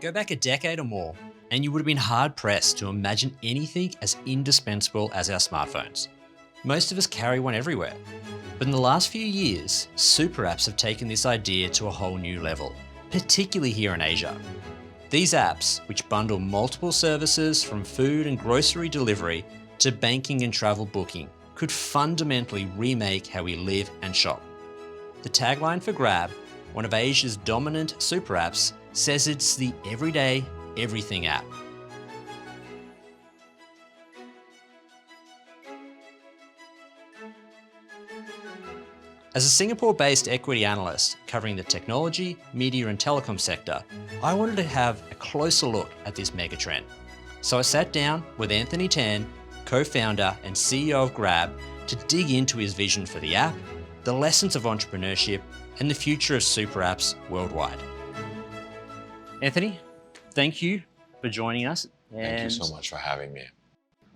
Go back a decade or more, and you would have been hard-pressed to imagine anything as indispensable as our smartphones. Most of us carry one everywhere. But in the last few years, super apps have taken this idea to a whole new level, particularly here in Asia. These apps, which bundle multiple services from food and grocery delivery to banking and travel booking, could fundamentally remake how we live and shop. The tagline for Grab, one of Asia's dominant super apps, says it's the everyday, everything app. As a Singapore-based equity analyst covering the technology, media and telecom sector, I wanted to have a closer look at this megatrend. So I sat down with Anthony Tan, co-founder and CEO of Grab, to dig into his vision for the app, the lessons of entrepreneurship, and the future of super apps worldwide. Anthony, thank you for joining us. Thank you so much for having me.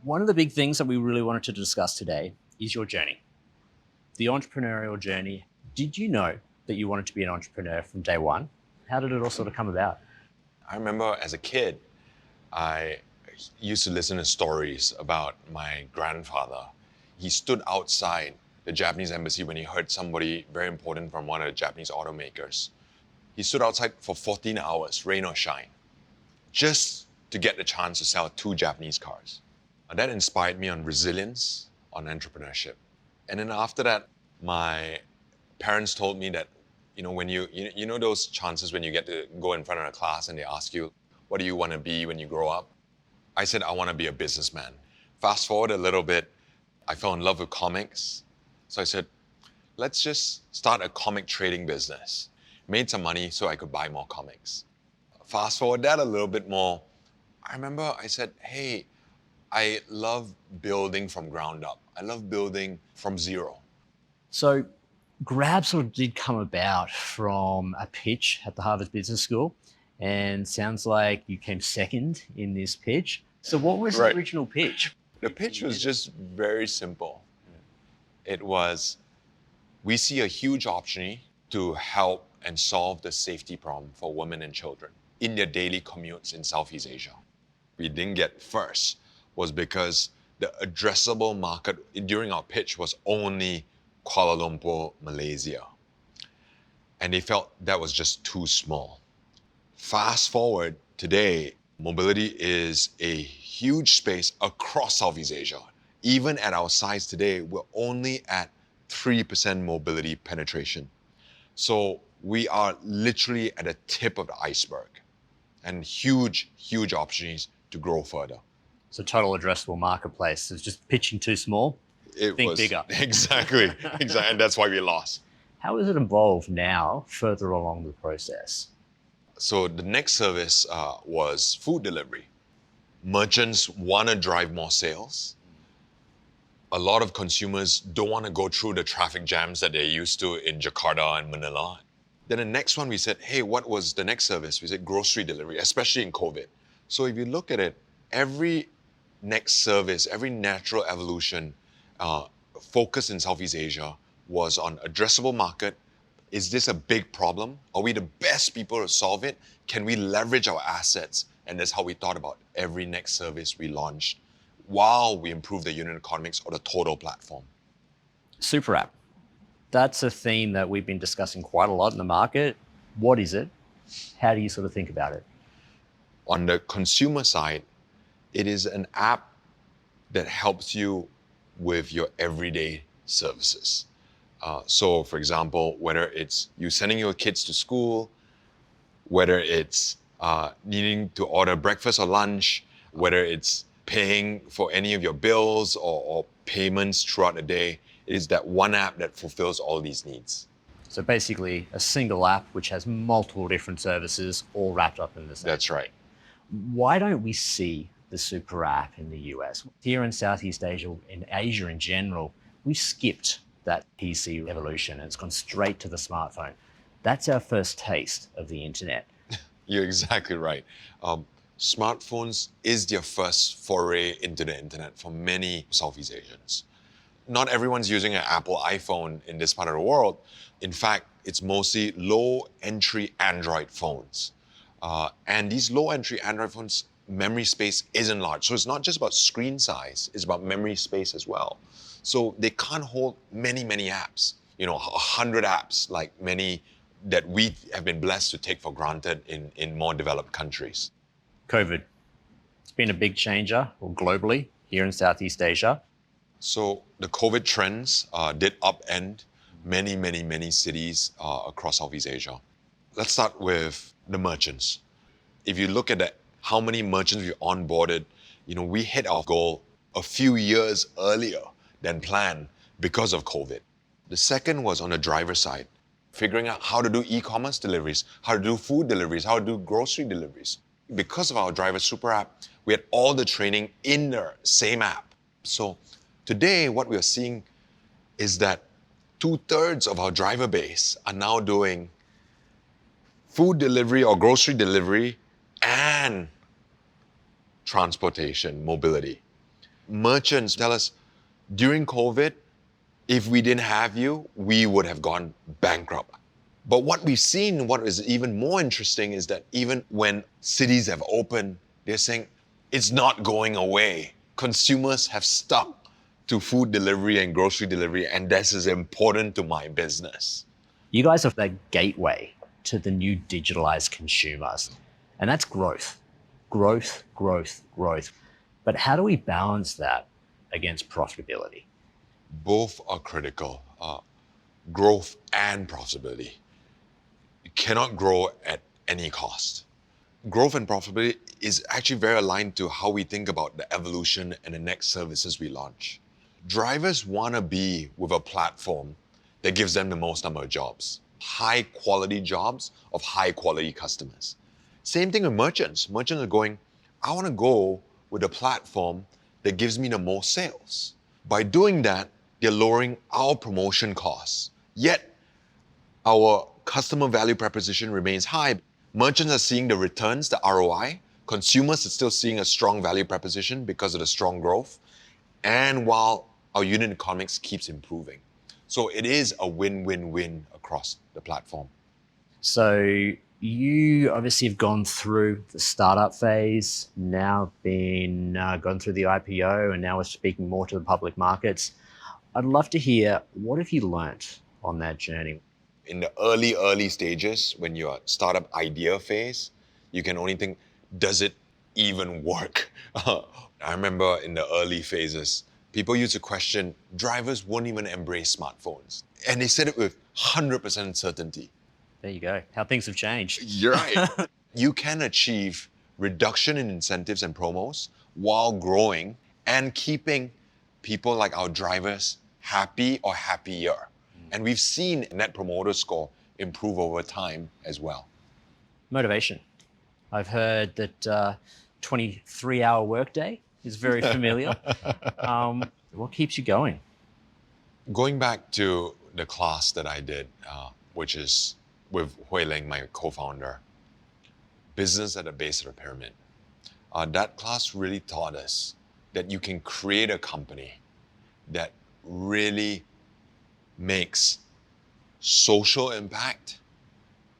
One of the big things that we really wanted to discuss today is your journey, the entrepreneurial journey. Did you know that you wanted to be an entrepreneur from day one? How did it all sort of come about? I remember as a kid, I used to listen to stories about my grandfather. He stood outside the Japanese embassy when he heard somebody very important from one of the Japanese automakers. He stood outside for 14 hours, rain or shine, just to get the chance to sell 2 Japanese cars. That inspired me on resilience, on entrepreneurship. And then after that, my parents told me that, when you know those chances when you get to go in front of a class and they ask you, what do you want to be when you grow up? I said, I want to be a businessman. Fast forward a little bit, I fell in love with comics. So I said, let's just start a comic trading business. Made some money so I could buy more comics. Fast forward that a little bit more. I remember I said, hey, I love building from ground up. I love building from zero. So Grab sort of did come about from a pitch at the Harvard Business School, and sounds like you came second in this pitch. So what was the original pitch? The pitch was just very simple. It was, we see a huge opportunity to help and solve the safety problem for women and children in their daily commutes in Southeast Asia. We didn't get first was because the addressable market during our pitch was only Kuala Lumpur, Malaysia. And they felt that was just too small. Fast forward today, mobility is a huge space across Southeast Asia. Even at our size today, we're only at 3% mobility penetration. So we are literally at the tip of the iceberg and huge, huge opportunities to grow further. So total addressable marketplace is just pitching too small. Think bigger. Exactly. And that's why we lost. How has it evolved now further along the process? So the next service was food delivery. Merchants want to drive more sales. A lot of consumers don't want to go through the traffic jams that they're used to in Jakarta and Manila. Then the next one we said, hey, what was the next service? We said grocery delivery, especially in COVID. So if you look at it, every next service, every natural evolution focus in Southeast Asia was on addressable market. Is this a big problem? Are we the best people to solve it? Can we leverage our assets? And that's how we thought about every next service we launched while we improve the unit economics or the total platform. Super app. That's a theme that we've been discussing quite a lot in the market. What is it? How do you sort of think about it? On the consumer side, it is an app that helps you with your everyday services. So for example, whether it's you sending your kids to school, whether it's needing to order breakfast or lunch, whether it's paying for any of your bills or payments throughout the day, it is that one app that fulfills all these needs. So basically a single app which has multiple different services all wrapped up in the same. That's right. Why don't we see the super app in the US? Here in Southeast Asia, in Asia in general, we skipped that PC evolution and it's gone straight to the smartphone. That's our first taste of the internet. You're exactly right. Smartphones is their first foray into the internet for many Southeast Asians. Not everyone's using an Apple iPhone in this part of the world. In fact, it's mostly low-entry Android phones. And these low entry Android phones, memory space isn't large. So it's not just about screen size, it's about memory space as well. So they can't hold many, many apps, 100 apps like many that we have been blessed to take for granted in more developed countries. COVID. It's been a big changer globally here in Southeast Asia. So the COVID trends did upend many, many, many cities across Southeast Asia. Let's start with the merchants. If you look at how many merchants we onboarded, we hit our goal a few years earlier than planned because of COVID. The second was on the driver side, figuring out how to do e-commerce deliveries, how to do food deliveries, how to do grocery deliveries. Because of our driver super app, we had all the training in the same app. So today, what we are seeing is that 2/3 of our driver base are now doing food delivery or grocery delivery and transportation, mobility. Merchants tell us, during COVID, if we didn't have you, we would have gone bankrupt. But what we've seen, what is even more interesting, is that even when cities have opened, they're saying it's not going away. Consumers have stuck to food delivery and grocery delivery, and this is important to my business. You guys are the gateway to the new digitalized consumers, and that's growth, growth, growth, growth. But how do we balance that against profitability? Both are critical, growth and profitability. You cannot grow at any cost. Growth and profitability is actually very aligned to how we think about the evolution and the next services we launch. Drivers want to be with a platform that gives them the most number of jobs, high quality jobs of high quality customers. Same thing with merchants. Merchants are going, I want to go with a platform that gives me the most sales. By doing that, they're lowering our promotion costs. Yet, our customer value proposition remains high. Merchants are seeing the returns, the ROI. Consumers are still seeing a strong value proposition because of the strong growth. And while our unit economics keeps improving. So it is a win-win-win across the platform. So you obviously have gone through the startup phase, now been gone through the IPO, and now we're speaking more to the public markets. I'd love to hear, what have you learnt on that journey? In the early stages, when you're startup idea phase, you can only think, does it even work? I remember in the early phases, people used to question, drivers won't even embrace smartphones. And they said it with 100% certainty. There you go, how things have changed. You're right. You can achieve reduction in incentives and promos while growing and keeping people like our drivers happy or happier. And we've seen Net Promoter Score improve over time as well. Motivation. I've heard that 23-hour workday is very familiar. What keeps you going? Going back to the class that I did, which is with Hui Ling, my co-founder, business at the base of the pyramid. That class really taught us that you can create a company that really makes social impact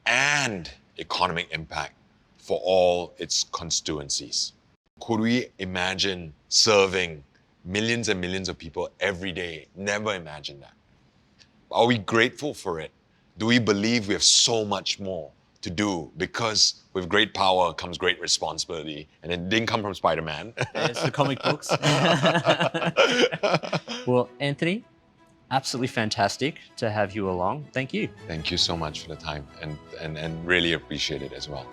and economic impact for all its constituencies. Could we imagine serving millions and millions of people every day? Never imagined that. Are we grateful for it? Do we believe we have so much more to do? Because with great power comes great responsibility. And it didn't come from Spider-Man. It's the comic books. Well, Anthony, absolutely fantastic to have you along. Thank you. Thank you so much for the time and really appreciate it as well.